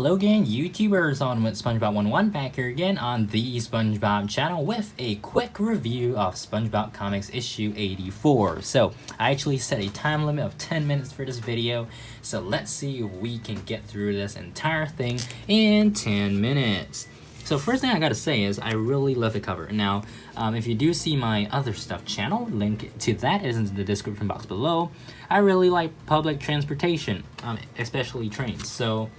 Hello again, YouTubers, on with SpongeBob 11 back here again on the SpongeBob channel with a quick review of SpongeBob Comics issue 84. So I actually set a time limit of 10 minutes for this video, so let's see if we can get through this entire thing in 10 minutes. So first thing I gotta say is I really love the cover. Now, if you do see my other stuff channel, link to that is in the description box below. I really like public transportation, especially trains. So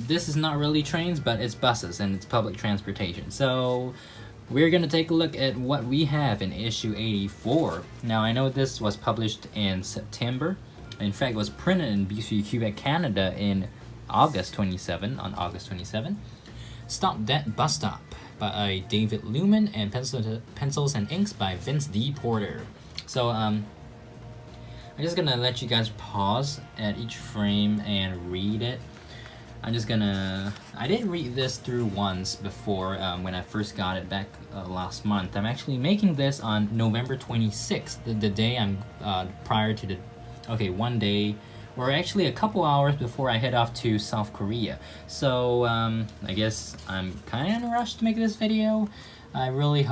this is not really trains, but it's buses and it's public transportation. So we're gonna take a look at what we have in issue 84. Now I know this was published in September. In fact, it was printed in BC Quebec, Canada in August 27, on August 27. Stop That Bus Stop by David Lumen and Pencils and Inks by Vince D. Porter. So I'm just gonna let you guys pause at each frame and read it. I did read this through once before when I first got it back last month. I'm actually making this on November 26th, the day I'm prior to the, one day, or actually a couple hours before I head off to South Korea. So I guess I'm kind of in a rush to make this video. I really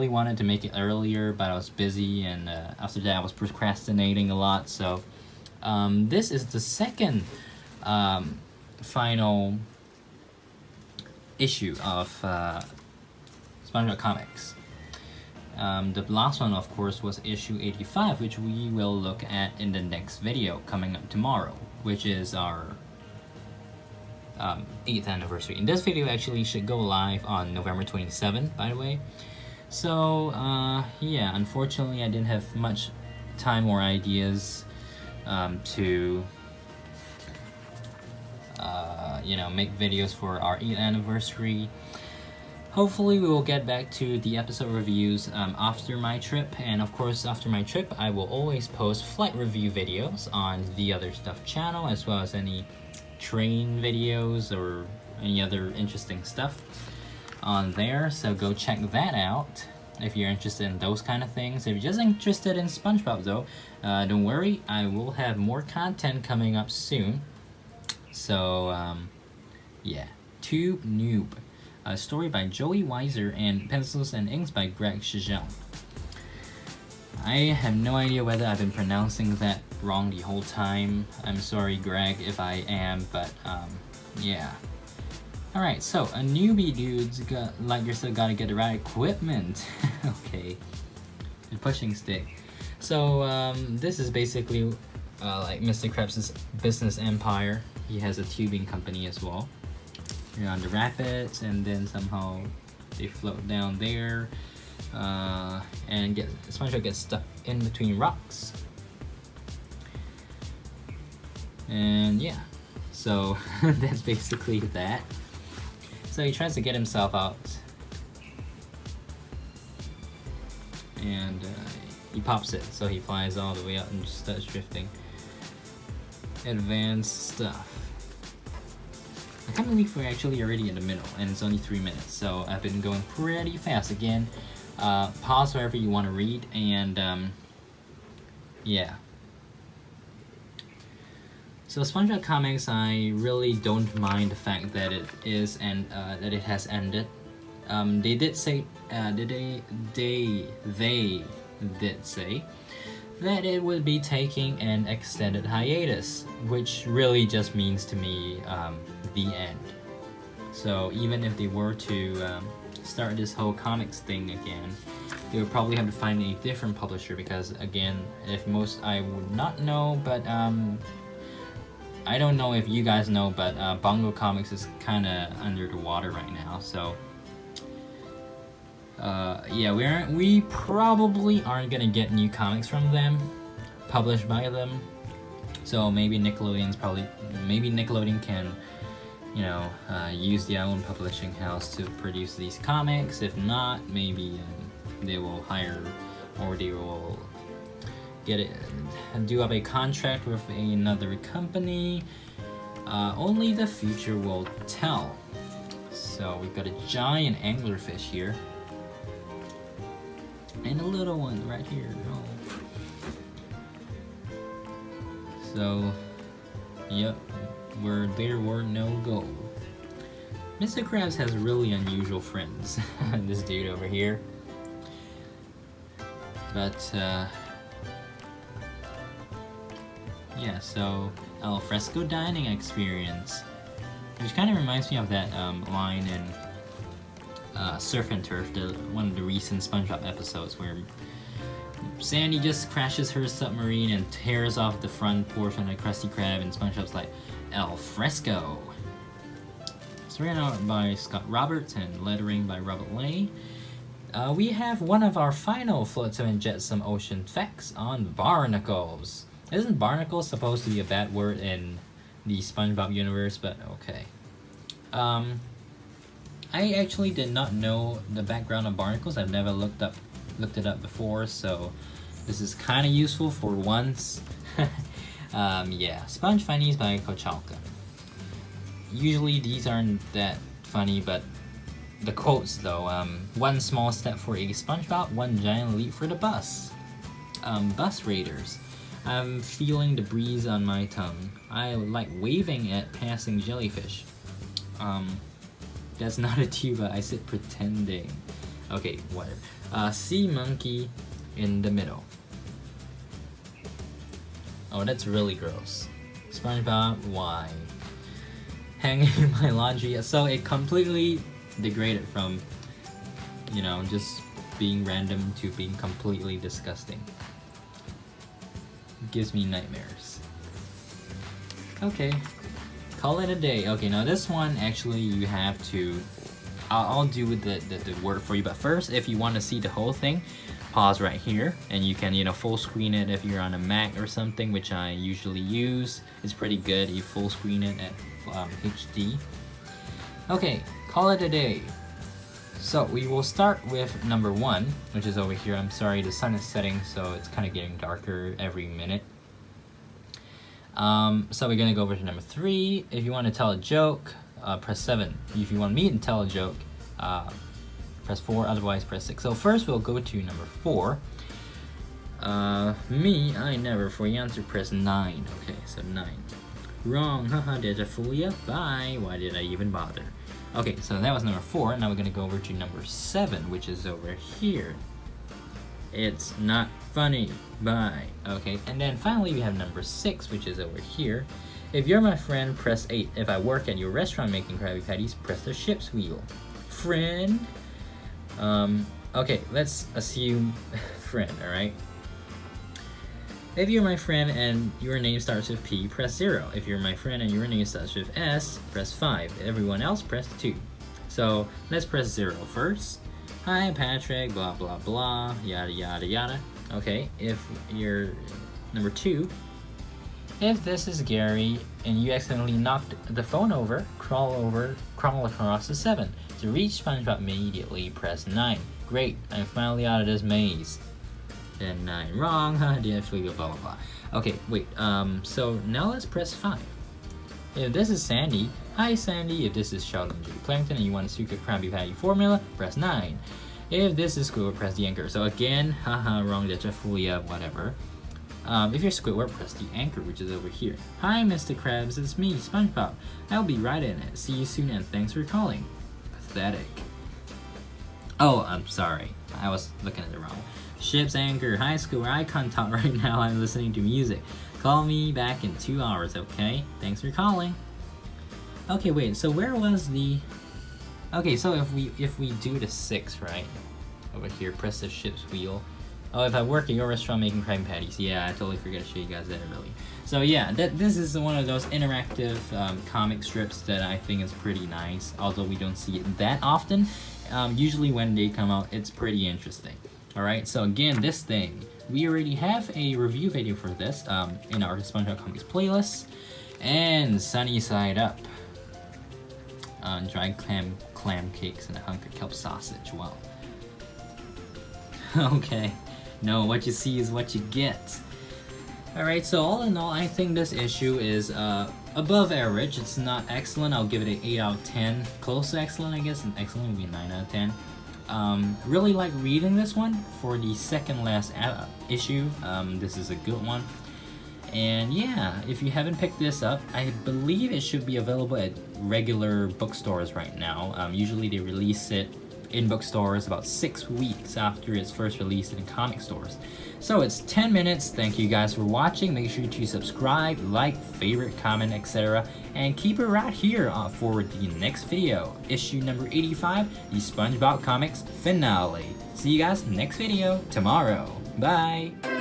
wanted to make it earlier, but I was busy, and after that I was procrastinating a lot. So this is the second final issue of SpongeBob Comics. The last one, of course, was issue 85, which we will look at in the next video coming up tomorrow, which is our 8th anniversary. And this video actually should go live on November 27th, by the way. So yeah, unfortunately I didn't have much time or ideas to make videos for our 8th anniversary. Hopefully we will get back to the episode reviews after my trip, and of course after my trip I will always post flight review videos on the Other Stuff channel, as well as any train videos or any other interesting stuff on there, so go check that out if you're interested in those kind of things. If you're just interested in SpongeBob though, don't worry, I will have more content coming up soon. So yeah, Tube Noob. A story by Joey Weiser and Pencils and Inks by Greg Chazelle. I have no idea whether I've been pronouncing that wrong the whole time. I'm sorry, Greg, if I am, but yeah. Alright, so a newbie dude's like yourself gotta get the right equipment. Okay. The pushing stick. So this is basically like Mr. Krabs' business empire. He has a tubing company as well. You're on the rapids, and then somehow they float down there, and SpongeBob gets stuck in between rocks. And yeah, so that's basically that. So he tries to get himself out, and he pops it, so he flies all the way out and just starts drifting. Advanced stuff. I can't believe we're actually already in the middle, and it's only 3 minutes, so I've been going pretty fast. Again, pause wherever you want to read, and yeah. So SpongeBob Comics, I really don't mind the fact that it is and that it has ended. They did say, they did say that it would be taking an extended hiatus, which really just means to me the end. So even if they were to start this whole comics thing again, they would probably have to find a different publisher, because again, I would not know, but I don't know if you guys know, but Bongo Comics is kind of under the water right now. So yeah, we probably aren't gonna get new comics from them, published by them. So maybe Nickelodeon can, use their own publishing house to produce these comics. If not, maybe they will hire, or they will do up a contract with another company. Only the future will tell. So we've got a giant anglerfish here. And a little one right here. Oh. So, yep, where there were no gold. Mr. Krabs has really unusual friends. This dude over here. But, yeah, so al fresco dining experience, which kind of reminds me of that line in Surf and Turf, one of the recent SpongeBob episodes where Sandy just crashes her submarine and tears off the front portion of Krusty Krab, and SpongeBob's like, al fresco. It's written out by Scott Roberts and lettering by Robert Lay. We have one of our final Float 7 Jetsam Ocean facts on Barnacles. Isn't Barnacles supposed to be a bad word in the SpongeBob universe? But okay. I actually did not know the background of Barnacles. I've never looked it up before, so this is kind of useful for once. Yeah, SpongeBob by Kochalka. Usually these aren't that funny, but the quotes though, one small step for a SpongeBob, one giant leap for the bus. Bus Raiders. I'm feeling the breeze on my tongue. I like waving at passing jellyfish. That's not a tuba, I said pretending. Okay, whatever. Sea monkey in the middle. Oh, that's really gross. SpongeBob, why? Hanging my laundry. So it completely degraded from, you know, just being random to being completely disgusting. It gives me nightmares. Okay, call it a day. Okay, now this one actually you have to, I'll do the word for you, but first if you want to see the whole thing, pause right here and you can, you know, full screen it if you're on a Mac or something, which I usually use. It's pretty good. You full screen it at HD. Okay, call it a day. So we will start with number 1, which is over here. I'm sorry, the sun is setting, so it's kind of getting darker every minute. So we're gonna go over to number 3. If you want to tell a joke, press 7. If you want me to tell a joke, press 4. Otherwise, press 6. So first, we'll go to number 4. Me, I never. For the answer, press 9. Okay, so 9. Wrong. Haha, did I fool ya? Bye. Why did I even bother? Okay, so that was number 4. Now we're gonna go over to number 7, which is over here. It's not funny. Bye. Okay, and then finally we have number 6, which is over here. If you're my friend, press 8. If I work at your restaurant making Krabby Patties, press the ship's wheel. Friend. Okay, let's assume friend, alright? If you're my friend and your name starts with P, press 0. If you're my friend and your name starts with S, press 5. Everyone else, press 2. So, let's press 0 first. Hi, Patrick, blah, blah, blah, yada, yada, yada. Okay, if you're number 2, if this is Gary and you accidentally knocked the phone over, crawl across the 7. To reach SpongeBob immediately, press 9. Great, I'm finally out of this maze. Then 9. Wrong, huh? Didn't blah, blah, blah, blah. Okay, wait, so now let's press 5. If this is Sandy, hi Sandy. If this is Sheldon J. Plankton and you want a secret Krabby Patty formula, press 9. If this is Squidward, press the anchor. So again, haha, wrong, that's a folia, whatever. If you're Squidward, press the anchor, which is over here. Hi Mr. Krabs, it's me, SpongeBob. I'll be right in it. See you soon and thanks for calling. Pathetic. Oh, I'm sorry. I was looking at the wrong one. Ship's anchor. Hi, Squidward. I can't talk right now. I'm listening to music. Call me back in 2 hours, okay? Thanks for calling. Okay, wait. So where was the? Okay, so if we do the 6, right? Over here, press the ship's wheel. Oh, if I work at your restaurant making Krabby Patties. Yeah, I totally forgot to show you guys that earlier. So yeah, this is one of those interactive comic strips that I think is pretty nice. Although we don't see it that often. Usually when they come out, it's pretty interesting. Alright, so again, this thing, we already have a review video for this in our SpongeBob Comics playlist. And Sunny Side Up. Dried clam cakes and a hunk of kelp sausage. Wow. Okay. No, what you see is what you get. Alright, so all in all, I think this issue is above average. It's not excellent. I'll give it an 8 out of 10. Close to excellent, I guess. And excellent would be a 9 out of 10. Really like reading this one for the second last issue. This is a good one. And yeah, if you haven't picked this up, I believe it should be available at regular bookstores right now. Usually they release it in bookstores about 6 weeks after it's first released in comic stores. So it's 10 minutes. Thank you guys for watching. Make sure to subscribe, like, favorite, comment, etc. And keep it right here for the next video. Issue number 85, the SpongeBob Comics finale. See you guys next video tomorrow. Bye!